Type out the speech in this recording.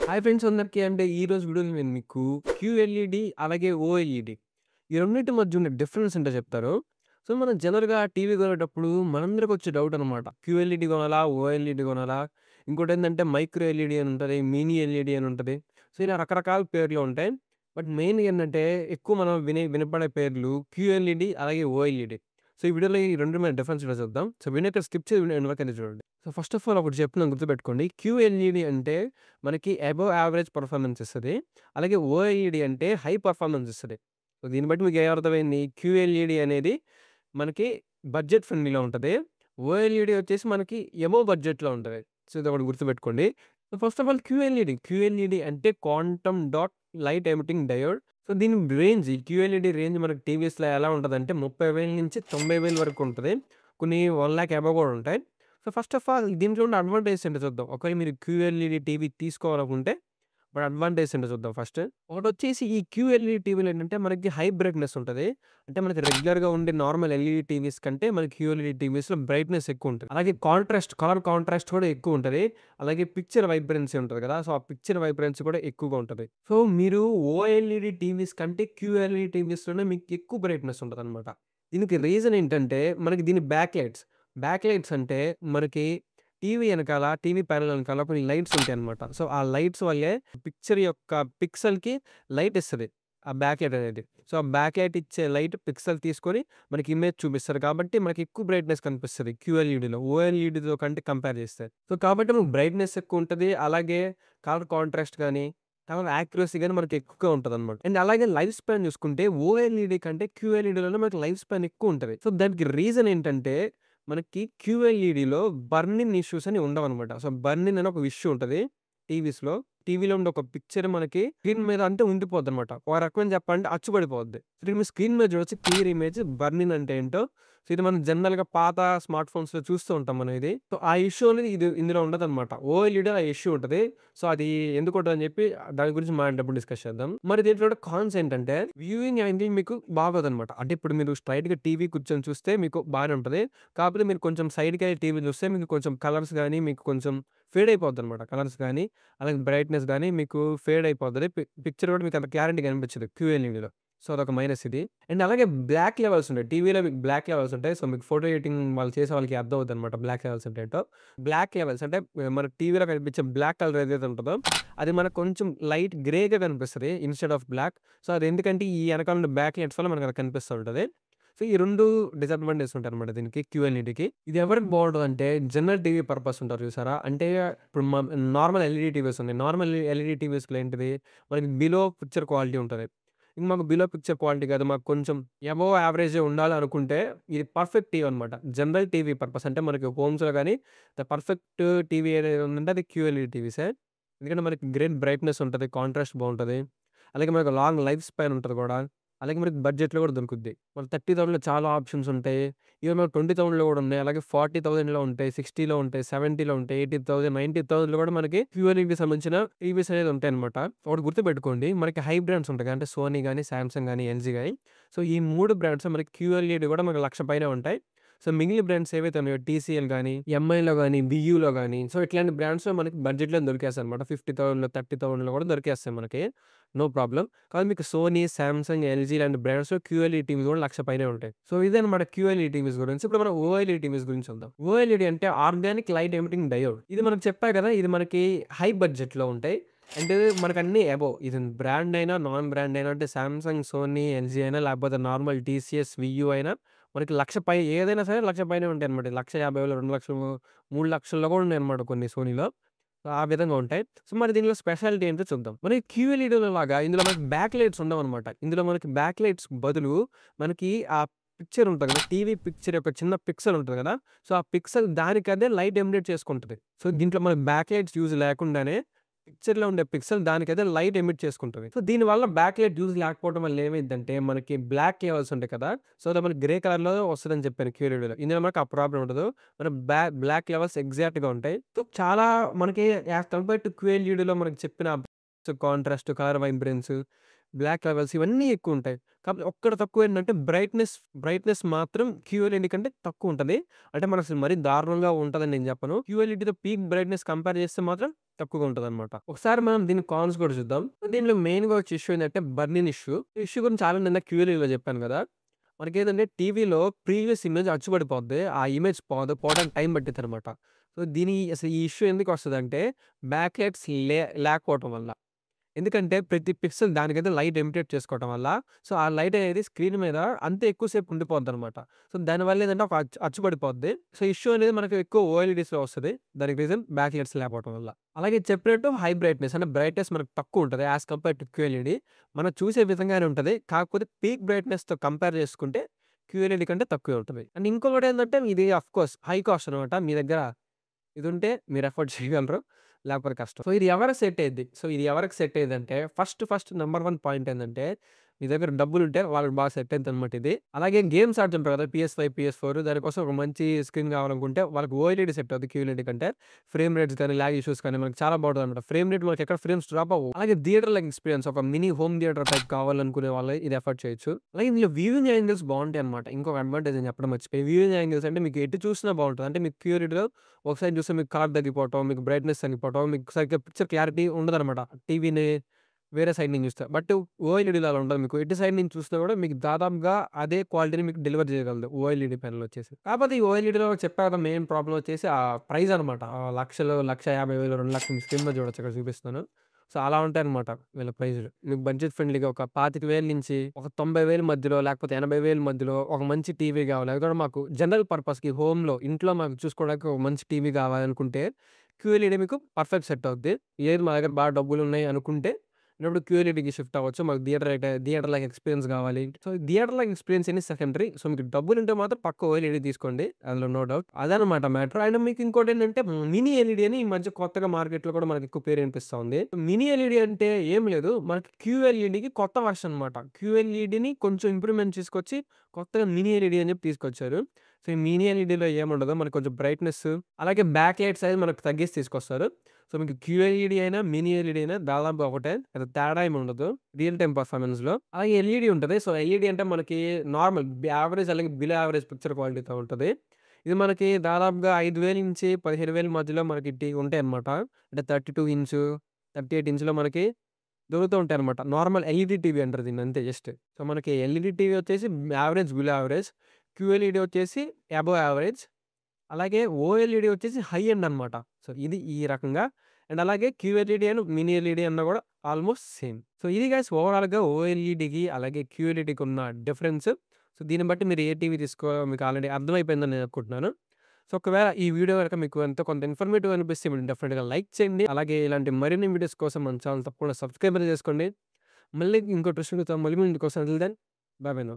Hi friends అందరికీ. ఈ రోజు వీడియోలో నేను మీకు క్యూఎల్ఈడి అలాగే ఓఎల్ఈడి ఈ రెండిటి మధ్య ఉన్న డిఫరెన్స్ ఏంటో చెప్తాను. సో, మనం జనరల్‌గా టీవీ కొనేటప్పుడు మనందరికి వచ్చే డౌట్ అనమాట. క్యూఎల్ఈడి కొనాలా? ఓఎల్ఈడి కొనాలా? ఇంకోటేంటంటే మైక్రో ఎల్ఈడి అని ఉంటది. మినీ ఎల్ఈడి అని ఉంటది. సో, ఇలా రకరకాల పేర్లు ఉంటాయి. బట్ మెయిన్‌గా ఏంటంటే ఎక్కువ మనం వినపడే పేర్లు క్యూఎల్ఈడి అలాగే ఓఎల్ఈడి. సో, ఈ వీడియోలో ఈ 2 మీద డిఫరెన్స్ ఏంటో చూద్దాం. సో, వీడియోని ఇక్కడ స్కిప్ చేయకుండా ఎండ్ వరకు అయితే చూడండి. సో, ఫస్ట్ ఆఫ్ ఆల్ ఒకటి చెప్తున్నాను గుర్తుపెట్టుకోండి. క్యూఎల్ఈడి అంటే మనకి అబోవ్ యావరేజ్ పెర్ఫార్మన్స్ ఇస్తది. అలాగే ఓఎల్ఈడి అంటే హై పెర్ఫార్మన్స్ ఇస్తది. సో, దీన్ని బట్టి మీకు ఏమర్థమైంది? క్యూఎల్ఈడి అనేది మనకి బడ్జెట్ ఫ్రెండ్లీలో ఉంటది. ఓఎల్ఈడి వచ్చేసి మనకి అబోవ్ బడ్జెట్‌లో ఉంటది. సో, ఇదొకటి గుర్తుపెట్టుకోండి. So, first of all QLED అంటే quantum dot light emitting diode. So, దీని రేంజ్ ఈ క్యూఎల్ఈడి రేంజ్ మనకి టీవీస్‌లో ఎలా ఉంటదంటే 30,000 నుంచి 90,000 వరకు ఉంటది. కొన్ని 1,00,000 అబోవ్ కూడా ఉంటాయి. సో, ఫస్ట్ ఆఫ్ ఆల్ దీంట్లో ఉన్న అడ్వాంటేజెస్ ఏంటో చూద్దాం. ఒకవేళ మీరు క్యూఎల్ఈడి టీవీ తీసుకోవాలనుకుంటే మన అడ్వాంటేజెస్ ఏంటో చూద్దాం ఫస్ట్. ఒకటొచ్చేసి ఈ క్యూఎల్ఈడి టీవీలో ఏంటంటే మనకి హై బ్రైట్‌నెస్ ఉంటది. అంటే మనకి రెగ్యులర్‌గా ఉండే నార్మల్ ఎల్ఈడి టీవీస్ కంటే మనకి క్యూఎల్ఈడి టీవీస్‌లో బ్రైట్‌నెస్ ఎక్కువుంటది. అలాగే కలర్ కాంట్రాస్ట్ కూడా ఎక్కువుంటది. అలాగే పిక్చర్ వైబ్రెన్సీ ఉంటది కదా! సో, ఆ పిక్చర్ వైబ్రెన్సీ కూడా ఎక్కువగా ఉంటది. సో, మీరు ఓఎల్ఈడి టీవీస్ కంటే క్యూఎల్ఈడి టీవీస్‌లోనే మీకు ఎక్కువ బ్రైట్‌నెస్ ఉంటదనమాట. దీనికి రీజన్ ఏంటంటే మనకి దీని బ్యాక్ లైట్స్. బ్యాక్ లైట్స్ అంటే మనకి టీవీ ప్యానెల్ వెనకాల కొన్ని లైట్స్ ఉంటాయన్నమాట. సో, ఆ లైట్స్ వల్లే పిక్చర్ యొక్క పిక్సెల్‌కి లైట్ ఇస్తది. ఆ బ్యాక్ లైట్ అనేది. సో, ఆ బ్యాక్ లైట్ ఇచ్చే లైట్ పిక్సెల్ తీసుకొని మనకి ఇమేజ్ చూపిస్తది కాబట్టి మనకి ఎక్కువ బ్రైట్‌నెస్ కనిపిస్తది క్యూఎల్ఈడిలో. ఓఎల్ఈడితో కంటే కంపేర్ చేస్తే. సో, కాబట్టి మనకు బ్రైట్‌నెస్ ఎక్కువుంటది. అలాగే కలర్ కాంట్రాస్ట్ గాని, కలర్ యాక్యురసీ గాని మనకి ఎక్కువగా ఉంటదన్నమాట. అండ్ అలాగే లైఫ్ స్పాన్ చూసుకుంటే ఓఎల్ఈడి కంటే క్యూఎల్ఈడిలోనే మనకి లైఫ్ స్పాన్ ఎక్కువుంటది. సో, దానికి రీజన్ ఏంటంటే మనకి క్యూఎల్ఈడిలో బర్నింగ్ ఇష్యూస్ అని ఉండవనమాట. సో, బర్నింగ్ అని ఒక ఇష్యూ ఉంటది టీవీస్‌లో. టీవీలో ఉండే ఒక పిక్చర్ మనకి స్క్రీన్ మీద అంటే ఉండిపోద్దనమాట. ఒక రకమైన చెప్పాలంటే అచ్చుపడిపోద్ది. స్క్రీన్ మీద చూడొచ్చు క్లియర్ ఇమేజ్ బర్నింగ్ అంటే ఏంటో. సో, ఇది మనం జనరల్‌గా పాత స్మార్ట్ ఫోన్స్‌లో చూస్తూ ఉంటాం మనం ఇది. సో, ఆ ఇష్యూ అనేది ఇందులో ఉండదనమాట. ఓఎల్ఈడిలో ఆ ఇష్యూ ఉంటది. సో, అది ఎందుకుంటదని చెప్పి దాని గురించి మాట్లాడేటప్పుడు డిస్కస్ చేద్దాం. మరి దీంట్లో కూడా కాన్స్ ఏంటంటే వ్యూయింగ్ యాంగిల్ మీకు బాగోదనమాట. అంటే ఇప్పుడు మీరు స్ట్రెయిట్‌గా టీవీ కూర్చొని చూస్తే మీకు బానే ఉంటది. కాకపోతే మీరు కొంచెం సైడ్‌కెళ్ళి టీవీ చూస్తే మీకు కొంచెం కలర్స్ గాని, మీకు కొంచెం ఫేడ్ అయిపోద్దనమాట. కలర్స్ గాని, అలాగే బ్రైట్‌నెస్ గాని మీకు ఫేడ్ అయిపోతది. పిక్చర్ కూడా మీకు అంత క్లారిటీ కనిపించదు క్యూఎల్ఈడిలో. సో, అదొక మైనస్ ఇది. అండ్ అలాగే బ్లాక్ లెవెల్స్ ఉంటాయి. టీవీలో మీకు బ్లాక్ లెవెల్స్ ఉంటాయి. సో, మీకు ఫోటో ఎడిటింగ్ వాళ్ళు చేసే వాళ్ళకి అర్థమవుద్దనమాట బ్లాక్ లెవెల్స్ అంటే ఏంటో. బ్లాక్ లెవెల్స్ అంటే మనకు టీవీలో కనిపించే బ్లాక్ కలర్ ఏదైతే ఉంటదో, అది మనకు కొంచెం లైట్ గ్రేగా కనిపిస్తది ఇన్‌స్టెడ్ ఆఫ్ బ్లాక్. సో, అది ఎందుకంటే ఈ ఎనకాల ఉండే బ్యాక్ లైట్స్ వల్ల మనకు అది కనిపిస్తూ ఉంటది. సో, ఈ 2 డిసడ్వాంటేజెస్ ఉంటాయన్నమాట దీనికి క్యూఎల్ఈడికి. ఇది ఎవరికి బావుంటదంటే జనరల్ టీవీ పర్పస్ ఉంటారు చూసారా? అంటే ఇప్పుడు నార్మల్ ఎల్ఈడి టీవీస్ ఉన్నాయి. నార్మల్ ఎల్ఈడి టీవీస్‌లో ఏంటిది మనకి బిలో పిక్చర్ క్వాలిటీ ఉంటది. ఇంక మాకు బిలో పిక్చర్ క్వాలిటీ కాదు. మాకు కొంచెం అబోవ్ యావరేజే ఉండాలనుకుంటే ఇది పర్ఫెక్ట్ టీవీ అనమాట. జనరల్ టీవీ పర్పస్ అంటే మనకి హోమ్స్‌లో గాని ద పర్ఫెక్ట్ టీవీ ఏదైతే ఉందంటే అది క్యూఎల్ఈడి టీవీసే. ఎందుకంటే మనకి గ్రేట్ బ్రైట్‌నెస్ ఉంటది. కాంట్రాస్ట్ బావుంటది. అలాగే మనకు లాంగ్ లైఫ్ స్పాన్ ఉంటది కూడా. అలాగే మనకి బడ్జెట్‌లో కూడా దొరుకుద్ది. మన 30,000లో చాలా ఆప్షన్స్ ఉంటాయి. ఈవెన్ మనకు 20,000లో కూడా ఉన్నాయి. అలాగే 40,000లో ఉంటాయి. 60లో ఉంటాయి. 70లో ఉంటాయి. 80,000, 90,000లో కూడా మనకి క్యూఎల్ఈడికి సంబంధించిన టీవీస్ అనేది ఉంటాయన్నమాట. ఒకటి గుర్తుపెట్టుకోండి. మనకి హై బ్రాండ్స్ ఉంటాయి. అంటే సోనీ గాని, సామ్‌సంగ్ గాని, ఎల్‌జీ గాని. సో, ఈ 3 బ్రాండ్స్ మనకి క్యూఎల్ఈడి కూడా మనకు 1,00,000 పైనే ఉంటాయి. సో, మిగిలిన బ్రాండ్స్ ఏవైతే ఉన్నాయో టీసీఎల్ గాని, ఎంఐలో గాని, వియూలో గాని సో, ఇట్లాంటి బ్రాండ్స్‌లో మనకి బడ్జెట్‌లో దొరికేస్తాయన్నమాట. 50,000లో, 30,000లో కూడా దొరికేస్తాయి మనకి. No problem. కానీ మీకు సోనీ, సామ్‌సంగ్, ఎల్‌జీ లాంటి బ్రాండ్స్‌లో క్యూఎల్ఈడి టీవీస్ కూడా 1,00,000 పైనే ఉంటాయి. సో, ఇదన్నమాట క్యూఎల్ఈడి టీవీస్ గురించి. ఇప్పుడు మనం ఓఎల్ఈడి టీవీస్ గురించి చూద్దాం. ఓఎల్ఈడి అంటే ఆర్గానిక్ లైట్ ఎమిటింగ్ డయోడ్. ఇది మనకు చెప్పా కదా! ఇది మనకి హై బడ్జెట్‌లో ఉంటాయి. అండ్ మనకన్నీ అబోవ్. ఇది బ్రాండ్ అయినా, నాన్ బ్రాండ్ అయినా అంటే సామ్‌సంగ్, సోనీ, ఎల్‌జీ అయినా లేకపోతే నార్మల్ టీసీఎస్, వియూ అయినా మనకి 1,00,000 ఏదైనా సరే 1,00,000 పైనే ఉంటాయన్నమాట. 1,50,000, 2,00,000, 3,00,000లో కూడా ఉన్నాయన్నమాట కొన్ని సోనీలో. సో, ఆ విధంగా ఉంటాయి. సో, మరి దీనిలో స్పెషాలిటీ ఏంటో చూద్దాం. మనకి క్యూఎల్ఈడిలో లాగా ఇందులో మనకి బ్యాక్ లైట్స్ ఉండవన్నమాట. ఇందులో మనకి బ్యాక్ లైట్స్ బదులు మనకి ఆ పిక్చర్ ఉంటది కదా! టీవీ పిక్చర్ యొక్క చిన్న పిక్సెల్ ఉంటది కదా! సో, ఆ పిక్సెల్ దానికదే లైట్ ఎమిట్ చేసుకుంటది. సో, దీంట్లో మనకి బ్యాక్ లైట్స్ యూజ్ లేకుండానే పిక్చర్‌లో ఉండే పిక్సెల్ దానికదే లైట్ ఎమిట్ చేసుకుంటది. సో, దీనివల్ల బ్యాక్ లైట్ యూజ్ లేకపోవడం వల్ల ఏమైద్దంటే మనకి బ్లాక్ లెవెల్స్ ఉంటాయి కదా! సో, అది మనకి గ్రే కలర్‌లో వస్తదని చెప్పాను క్యూఎల్ఈడిలో. ఇందులో మనకు ఆ ప్రాబ్లమ్ ఉండదు. మన బ్లాక్ లెవెల్స్ ఎగ్జాక్ట్‌గా ఉంటాయి. సో, చాలా మనకి యాస్ కంపేర్ టు క్యూఎల్ఈడిలో మనకు చెప్పిన contrast, colour vibrance, black levels ఇవన్నీ ఎక్కువుంటాయి. కాకపోతే ఒక్కటి తక్కువేంటంటే బ్రైట్‌నెస్ మాత్రం క్యూఎల్ఈడీ కంటే తక్కువుంటది. అంటే మనకసలు మరీ దారుణంగా ఉంటదని నేను చెప్పను. క్యూఎల్ఈడీతో పీక్ బ్రైట్‌నెస్ కంపేర్ చేస్తే మాత్రం తక్కువగా ఉంటదనమాట. ఒకసారి మనం దీని కాన్స్ కూడా చూద్దాం. దీనిలో మెయిన్‌గా వచ్చే ఇష్యూ ఏంటంటే బర్నింగ్ ఇష్యూ. ఈ ఇష్యూ గురించి ఆల్రెడీ ఇందాక క్యూఎల్ఈడీలో చెప్పాను కదా! మనకేందంటే టీవీలో ప్రీవియస్ ఇమేజ్ అచ్చుపడిపోద్ది. ఆ ఇమేజ్ పోవడానికి టైం పట్టిద్దనమాట. సో, అసలు ఈ ఇష్యూ ఎందుకొస్తదంటే బ్యాక్ లైట్స్ లేకపోవటం వల్ల. ఎందుకంటే ప్రతి పిక్సెల్ దానికైతే లైట్ ఎమిటేట్ చేసుకోవటం వల్ల, సో, ఆ లైట్ అనేది స్క్రీన్ మీద అంతే ఎక్కువ సేపు ఉండిపోద్దనమాట. సో, దానివల్ల ఏందంటే ఒక అచ్చుపడిపోద్ది. సో, ఇష్యూ అనేది మనకు ఎక్కువ ఓఎల్ఈడీస్‌లో వస్తది. దానికి రీజన్ బ్యాక్ లైట్స్ లేకపోవటం వల్ల. అలాగే చెప్పినట్టు హై బ్రైట్‌నెస్ అంటే బ్రైట్‌నెస్ మనకు తక్కువుంటది యాస్ కంపేర్ టు క్యూఎల్ఈడీ. మనం చూసే విధంగానే ఉంటది. కాకపోతే పీక్ బ్రైట్‌నెస్‌తో కంపేర్ చేసుకుంటే క్యూఎల్ఈడీ కంటే తక్కువే ఉంటది. అండ్ ఇంకొకటేందంటే ఇది ఆఫ్‌కోర్స్ హై కాస్ట్ అనమాట. మీ దగ్గర ఇదుంటే మీరు ఎఫోర్డ్ చేయగలరు. లేకపోతే కష్టం. సో, ఇది ఎవరికి సెట్ అయ్యిద్ది? సో, ఇది ఎవరికి సెట్ అయ్యిద్దంటే ఫస్ట్ నంబర్ 1 పాయింట్ ఏందంటే మీ దగ్గర డబ్బులుంటే వాళ్ళకి బాగా సెట్ అయిద్దనమాట ఇది. అలాగే గేమ్స్ ఆడుతుంటారు కదా! PS5, PS4 దానికోసం ఒక మంచి స్క్రీన్ కావాలనుకుంటే వాళ్ళకి ఓఎల్ఈడీ సెట్ అవుద్ది క్యూఎల్ఈడీ కంటే. ఫ్రేమ్ రేట్స్ కానీ, లాగ్ ఇష్యూస్ కానీ మనకి చాలా బావుంటదనమాట. ఫ్రేమ్ రేట్ మనకి ఎక్కడ ఫ్రేమ్స్ డ్రాప్ అవ్వవు. అలాగే థియేటర్ లైక్ ఎక్స్‌పీరియన్స్ ఒక మినీ హోమ్ థియేటర్ టైప్ కావాలనుకునే వాళ్ళు ఇది ఎఫర్డ్ చేయొచ్చు. అలాగే ఇందులో వ్యూయింగ్ యాంగిల్స్ బావుంటాయనమాట. ఇంకొక అడ్వాంటేజ్ నేను చెప్పడం మర్చిపోయా. వ్యూయింగ్ యాంగిల్స్ అంటే మీకు ఎటు చూసినా బావుంటది. అంటే మీకు క్యూఎల్ఈడీలో ఒక సైడ్ చూస్తే మీకు కలర్ తగ్గిపోవటం, మీకు బ్రైట్‌నెస్ తగ్గిపోవటం, మీకు సరిగ్గా పిక్చర్ క్లారిటీ ఉండదనమాట. టీవీని వేరే సైడ్ నుంచి చూస్తే. బట్ ఓఎల్ఈడీలో అలా ఉండదు. మీకు ఎటు సైడ్ నుంచి చూసినా కూడా మీకు దాదాపుగా అదే క్వాలిటీని మీకు డెలివర్ చేయగలదు ఓఎల్ఈడీ ప్యానెల్ వచ్చేసి. కాకపోతే ఈ ఓఎల్ఈడీలో చెప్పా కదా! మెయిన్ ప్రాబ్లమ్ వచ్చేసి ఆ ప్రైస్ అనమాట. లక్షలు, 1,50,000, 2,00,000 మీ స్క్రీన్ మీద చూడొచ్చు ఇక్కడ చూపిస్తున్నాను. సో, అలా ఉంటాయన్నమాట వీళ్ళ ప్రైజులు. మీకు బడ్జెట్ ఫ్రెండ్లీగా ఒక 25,000 నుంచి ఒక 90,000 మధ్యలో లేకపోతే 80,000 మధ్యలో ఒక మంచి టీవీ కావాలి. అది కూడా మాకు జనరల్ పర్పస్‌కి ఇంట్లో మాకు చూసుకోవడానికి ఒక మంచి టీవీ కావాలనుకుంటే క్యూఎల్ఈడీ మీకు పర్ఫెక్ట్ సెట్ అవుద్ది. లేదు మా దగ్గర బాగా డబ్బులున్నాయి అనుకుంటే అప్పుడు క్యూఎల్ఈడీకి షిఫ్ట్ అవ్వచ్చు. మాకు థియేటర్ లైక్ ఎక్స్‌పీరియన్స్ కావాలి. సో, థియేటర్ లైక్ ఎక్స్‌పీరియన్స్ అనేది సెకండరీ. సో, మీకు డబ్బులుంటే మాత్రం పక్కా ఓఎల్ఈడీ తీసుకోండి. అందులో నో డౌట్. అదనమాట మ్యాటర్. అండ్ మీకు ఇంకోటేంటంటే మినీ ఎల్ఈడీ అని ఈ మధ్య కొత్తగా మార్కెట్‌లో కూడా మనకి ఎక్కువ పేరు వినిపిస్తా ఉంది. మినీ ఎల్ఈడీ అంటే ఏం లేదు. మనకి క్యూఎల్ఈడీకి కొత్త వెర్షన్ అనమాట. క్యూఎల్ఈడీని కొంచెం ఇంప్రూవ్‌మెంట్ తీసుకొచ్చి కొత్తగా మినీ ఎల్ఈడీ అని చెప్పి తీసుకొచ్చారు. సో, ఈ మినీ ఎల్ఈడీలో ఏముండదు. మనకు కొంచెం బ్రైట్‌నెస్ అలాగే బ్యాక్ లైట్ సైజ్ మనకు తగ్గిసి తీసుకొస్తారు. సో, మీకు క్యూఎల్ఈడీ అయినా, మినీ ఎల్ఈడీ అయినా దాదాపుగా ఒకటే. పెద్ద తేడా ఏమి ఉండదు. రియల్ టైమ్ పర్ఫార్మెన్స్‌లో. అలాగే ఎల్ఈడీ ఉంటది. సో, ఎల్ఈడీ అంటే మనకి నార్మల్ యావరేజ్ అలాగే బిలో యావరేజ్ పిక్చర్ క్వాలిటీతో ఉంటది. ఇది మనకి దాదాపుగా 5,000 నుంచి 15,000 మధ్యలో మనకి ఉంటాయన్నమాట. అంటే 32 ఇంచు, 38 ఇంచ్‌లో మనకి దొరుకుతూ ఉంటాయన్నమాట. నార్మల్ ఎల్ఈడీ టీవీ అంటారు దీన్ని అంతే జస్ట్. సో, మనకి ఎల్ఈడీ టీవీ వచ్చేసి యావరేజ్, బిలో యావరేజ్. క్యూఎల్ఈడీ వచ్చేసి అబోవ్ యావరేజ్. అలాగే ఓఎల్ఈడీ వచ్చేసి హై ఎండ్ అనమాట. సో, ఇది ఈ రకంగా. అండ్ అలాగే క్యూఎల్ఈడీ అండ్ మినీ ఎల్ఈడీ అన్నా కూడా ఆల్మోస్ట్ సేమ్. సో, ఇది గైస్ ఓవరాల్‌గా ఓఎల్ఈడీకి అలాగే క్యూఎల్ఈడీకి ఉన్న డిఫరెన్స్. సో, దీన్ని బట్టి మీరు ఏ టీవీ తీసుకోవాలో మీకు ఆల్రెడీ అర్థమైపోయిందని నేను అనుకుంటున్నాను. సో, ఒకవేళ ఈ వీడియో గనుక మీకు ఎంతో కొంత ఇన్ఫర్మేటివ్ అనిపిస్తే మీరు డెఫినిట్‌గా లైక్ చేయండి. అలాగే ఇలాంటి మరిన్ని వీడియోస్ కోసం మన ఛానెల్ తప్పకుండా సబ్స్క్రైబ్ చేసుకోండి. మళ్ళీ ఇంకో ట్విస్ట్ మళ్ళీ మీ ముందుకు వస్తాను. Till then bye bye now.